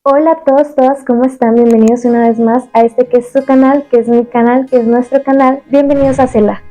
Hola a todos, todas, ¿cómo están? Bienvenidos una vez más a este que es su canal, que es mi canal, que es nuestro canal. Bienvenidos a Selah.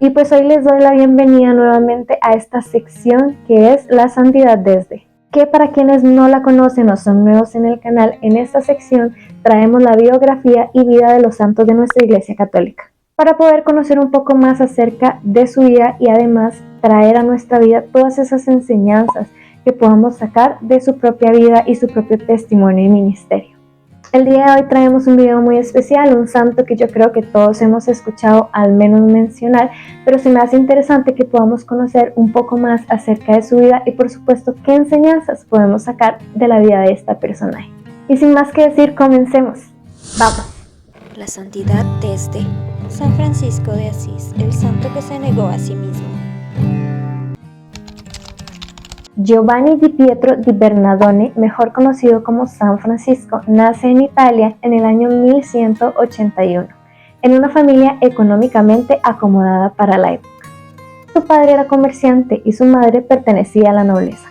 Y pues hoy les doy la bienvenida nuevamente a esta sección que es la santidad desde. Que para quienes no la conocen o son nuevos en el canal, en esta sección traemos la biografía y vida de los santos de nuestra Iglesia Católica, para poder conocer un poco más acerca de su vida y además traer a nuestra vida todas esas enseñanzas que podamos sacar de su propia vida y su propio testimonio y ministerio. El día de hoy traemos un video muy especial, un santo que yo creo que todos hemos escuchado al menos mencionar, pero se me hace interesante que podamos conocer un poco más acerca de su vida y por supuesto qué enseñanzas podemos sacar de la vida de esta personaje. Y sin más que decir, comencemos. ¡Vamos! La santidad desde San Francisco de Asís, el santo que se negó a sí mismo. Giovanni di Pietro di Bernardone, mejor conocido como San Francisco, nace en Italia en el año 1181, en una familia económicamente acomodada para la época. Su padre era comerciante y su madre pertenecía a la nobleza.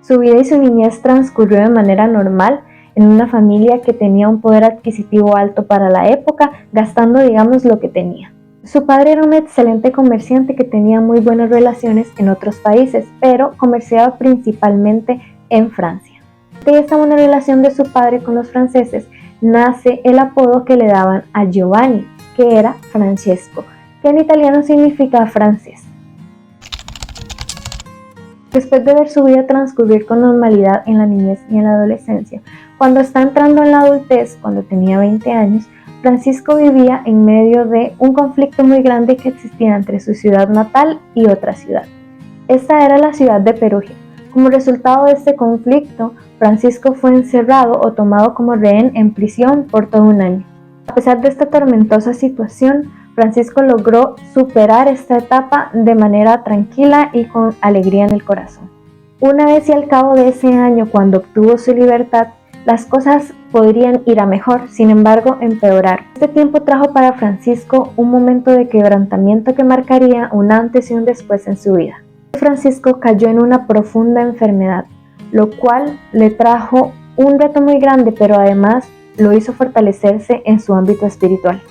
Su vida y su niñez transcurrió de manera normal en una familia que tenía un poder adquisitivo alto para la época, gastando digamos lo que tenía. Su padre era un excelente comerciante que tenía muy buenas relaciones en otros países, pero comerciaba principalmente en Francia. De esta buena relación de su padre con los franceses nace el apodo que le daban a Giovanni, que era Francesco, que en italiano significa francés. Después de ver su vida transcurrir con normalidad en la niñez y en la adolescencia, cuando está entrando en la adultez, cuando tenía 20 años, Francisco vivía en medio de un conflicto muy grande que existía entre su ciudad natal y otra ciudad. Esta era la ciudad de Perugia. Como resultado de este conflicto, Francisco fue encerrado o tomado como rehén en prisión por todo un año. A pesar de esta tormentosa situación, Francisco logró superar esta etapa de manera tranquila y con alegría en el corazón. Una vez y al cabo de ese año, cuando obtuvo su libertad, las cosas podrían ir a mejor, sin embargo, empeorar. Este tiempo trajo para Francisco un momento de quebrantamiento que marcaría un antes y un después en su vida. Francisco cayó en una profunda enfermedad, lo cual le trajo un reto muy grande, pero además lo hizo fortalecerse en su ámbito espiritual.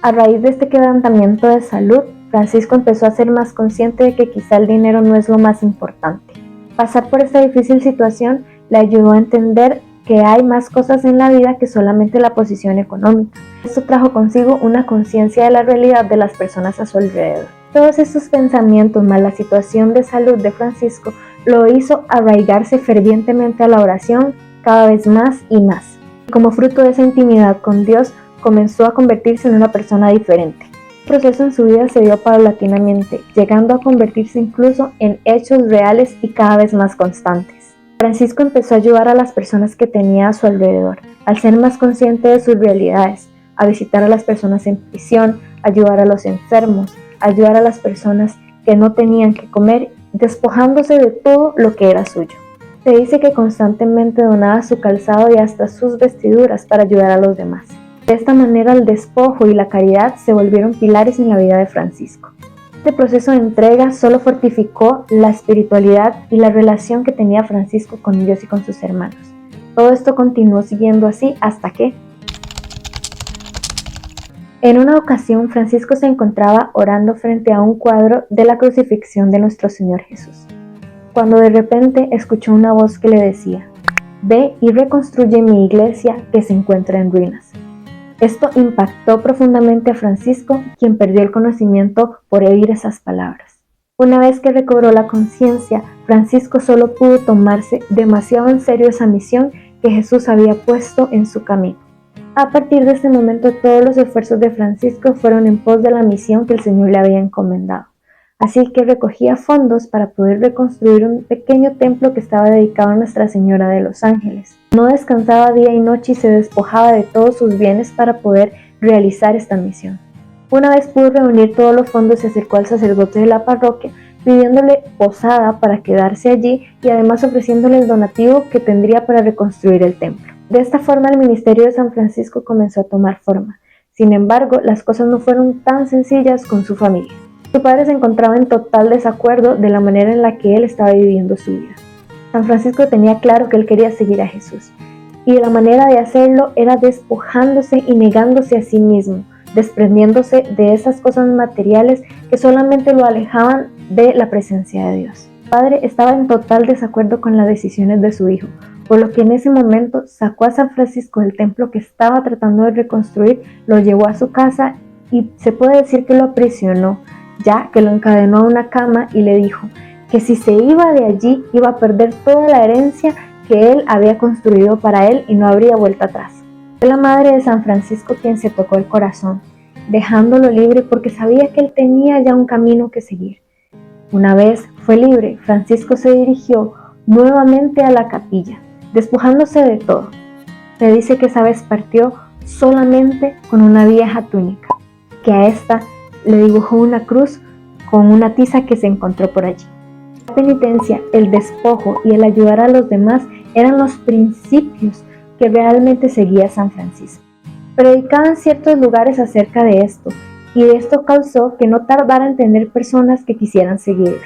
A raíz de este quebrantamiento de salud, Francisco empezó a ser más consciente de que quizá el dinero no es lo más importante. Pasar por esta difícil situación le ayudó a entender que hay más cosas en la vida que solamente la posición económica. Esto trajo consigo una conciencia de la realidad de las personas a su alrededor. Todos estos pensamientos más la situación de salud de Francisco lo hizo arraigarse fervientemente a la oración cada vez más y más. Como fruto de esa intimidad con Dios, comenzó a convertirse en una persona diferente. El proceso en su vida se dio paulatinamente, llegando a convertirse incluso en hechos reales y cada vez más constantes. Francisco empezó a ayudar a las personas que tenía a su alrededor, al ser más consciente de sus realidades, a visitar a las personas en prisión, ayudar a los enfermos, ayudar a las personas que no tenían que comer, despojándose de todo lo que era suyo. Se dice que constantemente donaba su calzado y hasta sus vestiduras para ayudar a los demás. De esta manera el despojo y la caridad se volvieron pilares en la vida de Francisco. Este proceso de entrega solo fortificó la espiritualidad y la relación que tenía Francisco con Dios y con sus hermanos. Todo esto continuó siguiendo así hasta que, en una ocasión, Francisco se encontraba orando frente a un cuadro de la crucifixión de nuestro Señor Jesús, cuando de repente escuchó una voz que le decía: «Ve y reconstruye mi iglesia que se encuentra en ruinas». Esto impactó profundamente a Francisco, quien perdió el conocimiento por oír esas palabras. Una vez que recobró la conciencia, Francisco solo pudo tomarse demasiado en serio esa misión que Jesús había puesto en su camino. A partir de ese momento, todos los esfuerzos de Francisco fueron en pos de la misión que el Señor le había encomendado. Así que recogía fondos para poder reconstruir un pequeño templo que estaba dedicado a Nuestra Señora de los Ángeles. No descansaba día y noche y se despojaba de todos sus bienes para poder realizar esta misión. Una vez pudo reunir todos los fondos, se acercó al sacerdote de la parroquia pidiéndole posada para quedarse allí y además ofreciéndole el donativo que tendría para reconstruir el templo. De esta forma el ministerio de San Francisco comenzó a tomar forma. Sin embargo, las cosas no fueron tan sencillas con su familia. Su padre se encontraba en total desacuerdo de la manera en la que él estaba viviendo su vida. San Francisco tenía claro que él quería seguir a Jesús, y la manera de hacerlo era despojándose y negándose a sí mismo, desprendiéndose de esas cosas materiales que solamente lo alejaban de la presencia de Dios. El padre estaba en total desacuerdo con las decisiones de su hijo, por lo que en ese momento sacó a San Francisco del templo que estaba tratando de reconstruir, lo llevó a su casa y se puede decir que lo aprisionó, ya que lo encadenó a una cama y le dijo que si se iba de allí iba a perder toda la herencia que él había construido para él y no habría vuelta atrás. Fue la madre de San Francisco quien se tocó el corazón, dejándolo libre porque sabía que él tenía ya un camino que seguir. Una vez fue libre, Francisco se dirigió nuevamente a la capilla, despojándose de todo. Se dice que esa vez partió solamente con una vieja túnica, que a esta le dibujó una cruz con una tiza que se encontró por allí. La penitencia, el despojo y el ayudar a los demás eran los principios que realmente seguía San Francisco. Predicaba en ciertos lugares acerca de esto, y esto causó que no tardara en tener personas que quisieran seguirlo.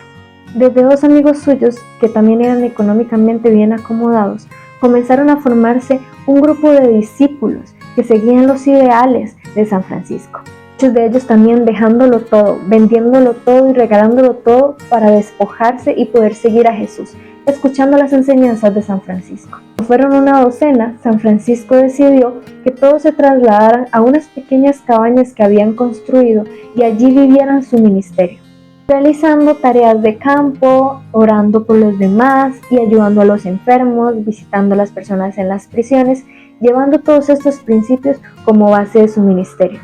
Desde dos amigos suyos, que también eran económicamente bien acomodados, comenzaron a formarse un grupo de discípulos que seguían los ideales de San Francisco. Muchos de ellos también dejándolo todo, vendiéndolo todo y regalándolo todo para despojarse y poder seguir a Jesús, escuchando las enseñanzas de San Francisco. Cuando fueron una docena, San Francisco decidió que todos se trasladaran a unas pequeñas cabañas que habían construido y allí vivieran su ministerio, realizando tareas de campo, orando por los demás y ayudando a los enfermos, visitando a las personas en las prisiones, llevando todos estos principios como base de su ministerio.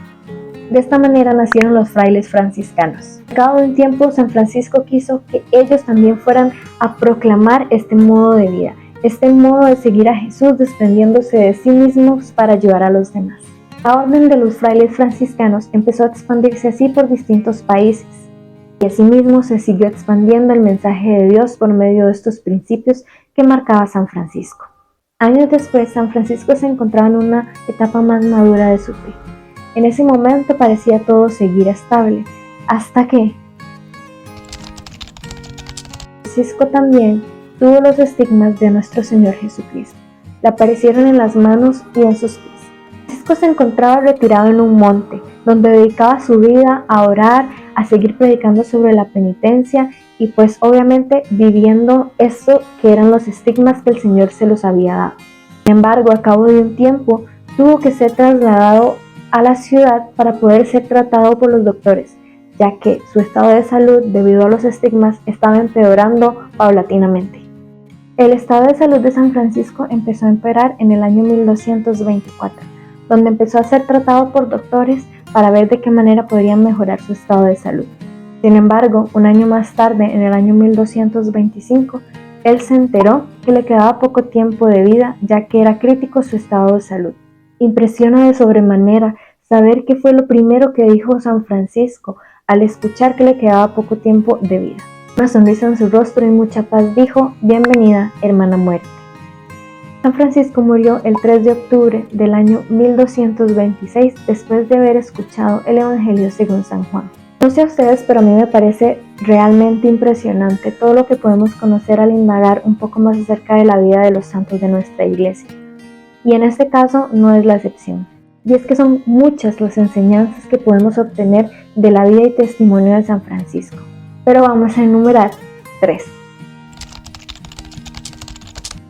De esta manera nacieron los frailes franciscanos. Al cabo de un tiempo, San Francisco quiso que ellos también fueran a proclamar este modo de vida, este modo de seguir a Jesús desprendiéndose de sí mismos para ayudar a los demás. La orden de los frailes franciscanos empezó a expandirse así por distintos países, y asimismo se siguió expandiendo el mensaje de Dios por medio de estos principios que marcaba San Francisco. Años después, San Francisco se encontraba en una etapa más madura de su fe. En ese momento parecía todo seguir estable, hasta que Francisco también tuvo los estigmas de nuestro Señor Jesucristo. Le aparecieron en las manos y en sus pies. Francisco se encontraba retirado en un monte, donde dedicaba su vida a orar, a seguir predicando sobre la penitencia y pues obviamente viviendo eso que eran los estigmas que el Señor se los había dado. Sin embargo, a cabo de un tiempo, tuvo que ser trasladado a la ciudad para poder ser tratado por los doctores, ya que su estado de salud debido a los estigmas estaba empeorando paulatinamente. El estado de salud de San Francisco empezó a empeorar en el año 1224, donde empezó a ser tratado por doctores para ver de qué manera podrían mejorar su estado de salud. Sin embargo, un año más tarde, en el año 1225, él se enteró que le quedaba poco tiempo de vida, ya que era crítico su estado de salud. Impresiona de sobremanera saber qué fue lo primero que dijo San Francisco al escuchar que le quedaba poco tiempo de vida. Una sonrisa en su rostro y mucha paz dijo: «Bienvenida, hermana muerte». San Francisco murió el 3 de octubre del año 1226 después de haber escuchado el Evangelio según San Juan. No sé a ustedes, pero a mí me parece realmente impresionante todo lo que podemos conocer al indagar un poco más acerca de la vida de los santos de nuestra iglesia. Y en este caso no es la excepción. Y es que son muchas las enseñanzas que podemos obtener de la vida y testimonio de San Francisco. Pero vamos a enumerar 3.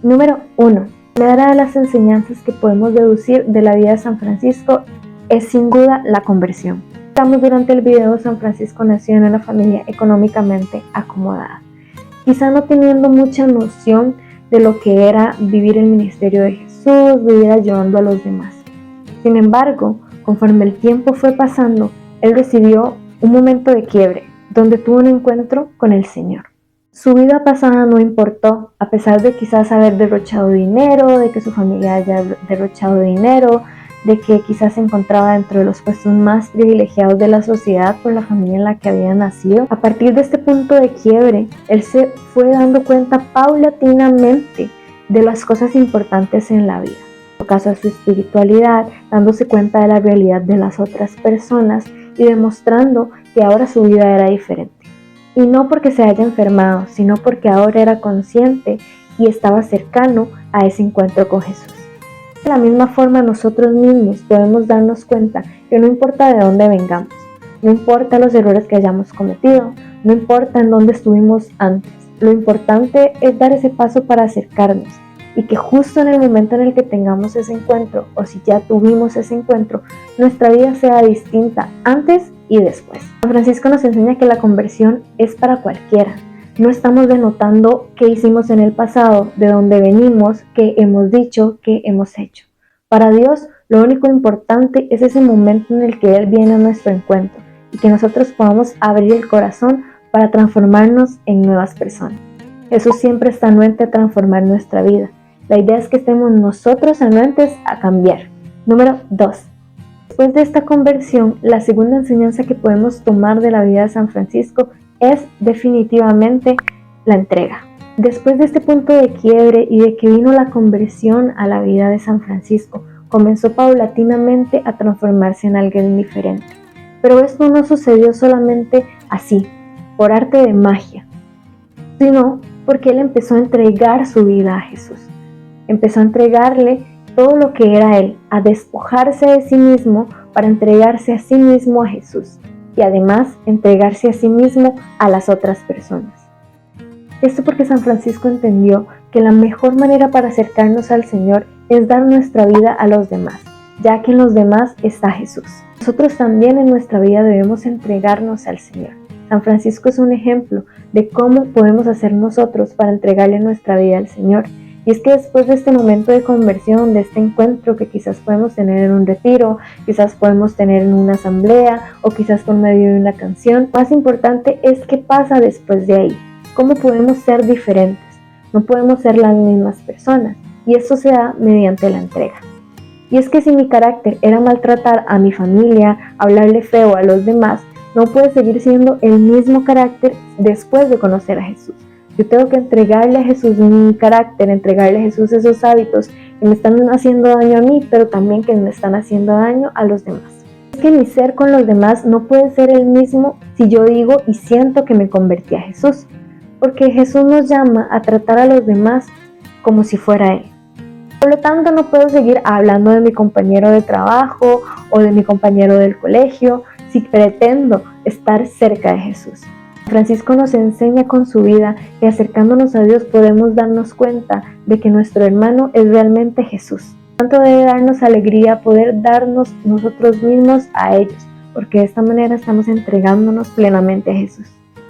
Número 1. La primera de las enseñanzas que podemos deducir de la vida de San Francisco es sin duda la conversión. Estamos durante el video, San Francisco nació en una familia económicamente acomodada, quizá no teniendo mucha noción de lo que era vivir el ministerio de Jesús, vivir ayudando a los demás. Sin embargo, conforme el tiempo fue pasando, él recibió un momento de quiebre, donde tuvo un encuentro con el Señor. Su vida pasada no importó, a pesar de quizás haber derrochado dinero, de que su familia haya derrochado dinero, de que quizás se encontraba dentro de los puestos más privilegiados de la sociedad por la familia en la que había nacido. A partir de este punto de quiebre, él se fue dando cuenta paulatinamente de las cosas importantes en la vida. En caso a su espiritualidad, dándose cuenta de la realidad de las otras personas y demostrando que ahora su vida era diferente. Y no porque se haya enfermado, sino porque ahora era consciente y estaba cercano a ese encuentro con Jesús. De la misma forma, nosotros mismos podemos darnos cuenta que no importa de dónde vengamos, no importa los errores que hayamos cometido, no importa en dónde estuvimos antes, lo importante es dar ese paso para acercarnos y que justo en el momento en el que tengamos ese encuentro, o si ya tuvimos ese encuentro, nuestra vida sea distinta antes y después. San Francisco nos enseña que la conversión es para cualquiera. No estamos denotando qué hicimos en el pasado, de dónde venimos, qué hemos dicho, qué hemos hecho. Para Dios, lo único importante es ese momento en el que Él viene a nuestro encuentro y que nosotros podamos abrir el corazón para transformarnos en nuevas personas. Jesús siempre está anuente a transformar nuestra vida. La idea es que estemos nosotros anuentes a cambiar. Número 2. Después de esta conversión, la segunda enseñanza que podemos tomar de la vida de San Francisco es definitivamente la entrega. Después de este punto de quiebre y de que vino la conversión a la vida de San Francisco, comenzó paulatinamente a transformarse en alguien diferente. Pero esto no sucedió solamente así, por arte de magia, sino porque él empezó a entregar su vida a Jesús. Empezó a entregarle todo lo que era él, a despojarse de sí mismo para entregarse a sí mismo a Jesús y además entregarse a sí mismo a las otras personas. Esto porque San Francisco entendió que la mejor manera para acercarnos al Señor es dar nuestra vida a los demás, ya que en los demás está Jesús. Nosotros también en nuestra vida debemos entregarnos al Señor. San Francisco es un ejemplo de cómo podemos hacer nosotros para entregarle nuestra vida al Señor. Y es que después de este momento de conversión, de este encuentro que quizás podemos tener en un retiro, quizás podemos tener en una asamblea o quizás por medio de una canción, más importante es qué pasa después de ahí. ¿Cómo podemos ser diferentes? No podemos ser las mismas personas y eso se da mediante la entrega. Y es que si mi carácter era maltratar a mi familia, hablarle feo a los demás, no puede seguir siendo el mismo carácter después de conocer a Jesús. Yo tengo que entregarle a Jesús mi carácter, entregarle a Jesús esos hábitos que me están haciendo daño a mí, pero también que me están haciendo daño a los demás. Es que mi ser con los demás no puede ser el mismo si yo digo y siento que me convertí a Jesús, porque Jesús nos llama a tratar a los demás como si fuera Él. Por lo tanto, no puedo seguir hablando de mi compañero de trabajo o de mi compañero del colegio si pretendo estar cerca de Jesús. Francisco nos enseña con su vida que acercándonos a Dios podemos darnos cuenta de que nuestro hermano es realmente Jesús. Tanto debe darnos alegría poder darnos nosotros mismos a ellos, porque de esta manera estamos entregándonos plenamente a Jesús.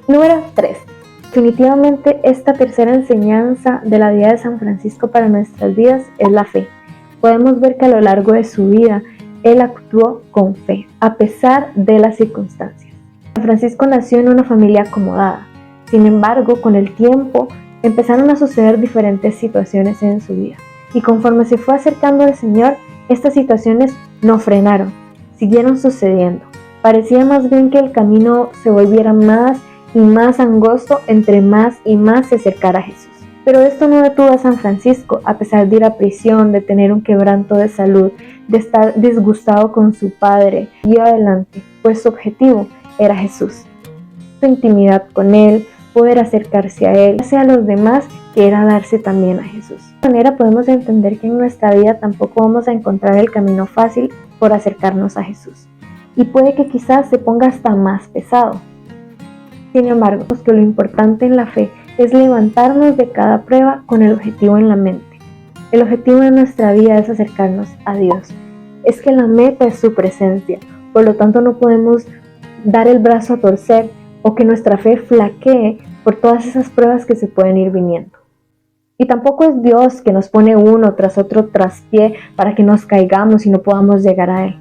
Número 3. Definitivamente esta tercera enseñanza de la vida de San Francisco para nuestras vidas es la fe. Podemos ver que a lo largo de su vida él actuó con fe, a pesar de las circunstancias. San Francisco nació en una familia acomodada. Sin embargo, con el tiempo empezaron a suceder diferentes situaciones en su vida. Y conforme se fue acercando al Señor, estas situaciones no frenaron, siguieron sucediendo. Parecía más bien que el camino se volviera más y más angosto entre más y más se acercara a Jesús. Pero esto no detuvo a San Francisco, a pesar de ir a prisión, de tener un quebranto de salud, de estar disgustado con su padre. Siguió adelante, pues su objetivo era Jesús. Su intimidad con Él, poder acercarse a Él, hacia los demás, que era darse también a Jesús. De esta manera podemos entender que en nuestra vida tampoco vamos a encontrar el camino fácil por acercarnos a Jesús. Y puede que quizás se ponga hasta más pesado. Sin embargo, que lo importante en la fe es levantarnos de cada prueba con el objetivo en la mente. El objetivo de nuestra vida es acercarnos a Dios. Es que la meta es su presencia, por lo tanto no podemos dar el brazo a torcer o que nuestra fe flaquee por todas esas pruebas que se pueden ir viniendo. Y tampoco es Dios que nos pone uno tras otro traspié para que nos caigamos y no podamos llegar a Él.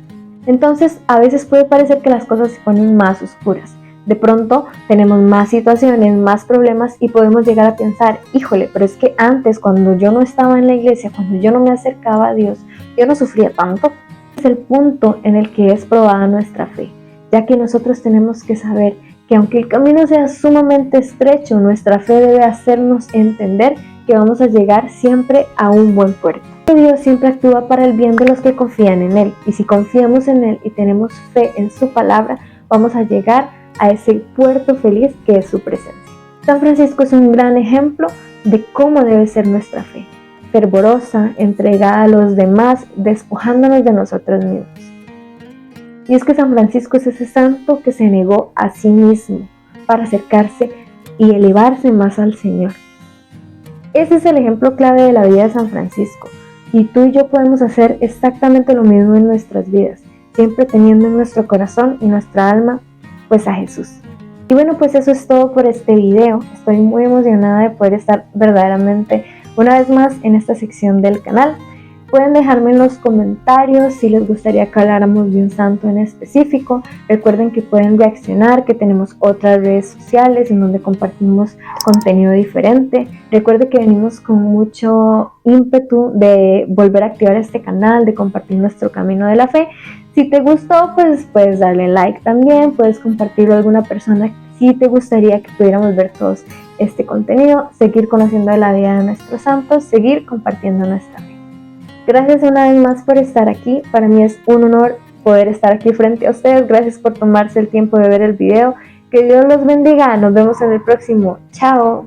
Entonces, a veces puede parecer que las cosas se ponen más oscuras. De pronto tenemos más situaciones, más problemas y podemos llegar a pensar, híjole, pero es que antes cuando yo no estaba en la iglesia, cuando yo no me acercaba a Dios, yo no sufría tanto. Es el punto en el que es probada nuestra fe, ya que nosotros tenemos que saber que aunque el camino sea sumamente estrecho, nuestra fe debe hacernos entender que vamos a llegar siempre a un buen puerto. Dios siempre actúa para el bien de los que confían en Él, y si confiamos en Él y tenemos fe en su palabra, vamos a llegar a ese puerto feliz que es su presencia. San Francisco es un gran ejemplo de cómo debe ser nuestra fe. fervorosa, entregada a los demás, despojándonos de nosotros mismos. Y es que San Francisco es ese santo que se negó a sí mismo para acercarse y elevarse más al Señor. Ese es el ejemplo clave de la vida de San Francisco. Y tú y yo podemos hacer exactamente lo mismo en nuestras vidas, siempre teniendo en nuestro corazón y nuestra alma, pues a Jesús. Y bueno, pues eso es todo por este video. Estoy muy emocionada de poder estar verdaderamente una vez más en esta sección del canal. Pueden dejarme en los comentarios si les gustaría que habláramos de un santo en específico. Recuerden que pueden reaccionar, que tenemos otras redes sociales en donde compartimos contenido diferente. Recuerden que venimos con mucho ímpetu de volver a activar este canal, de compartir nuestro camino de la fe. Si te gustó, pues puedes darle like también, puedes compartirlo a alguna persona si te gustaría que pudiéramos ver todos este contenido, seguir conociendo de la vida de nuestros santos, seguir compartiendo nuestra fe. Gracias una vez más por estar aquí. Para mí es un honor poder estar aquí frente a ustedes. Gracias por tomarse el tiempo de ver el video. Que Dios los bendiga. Nos vemos en el próximo. Chao.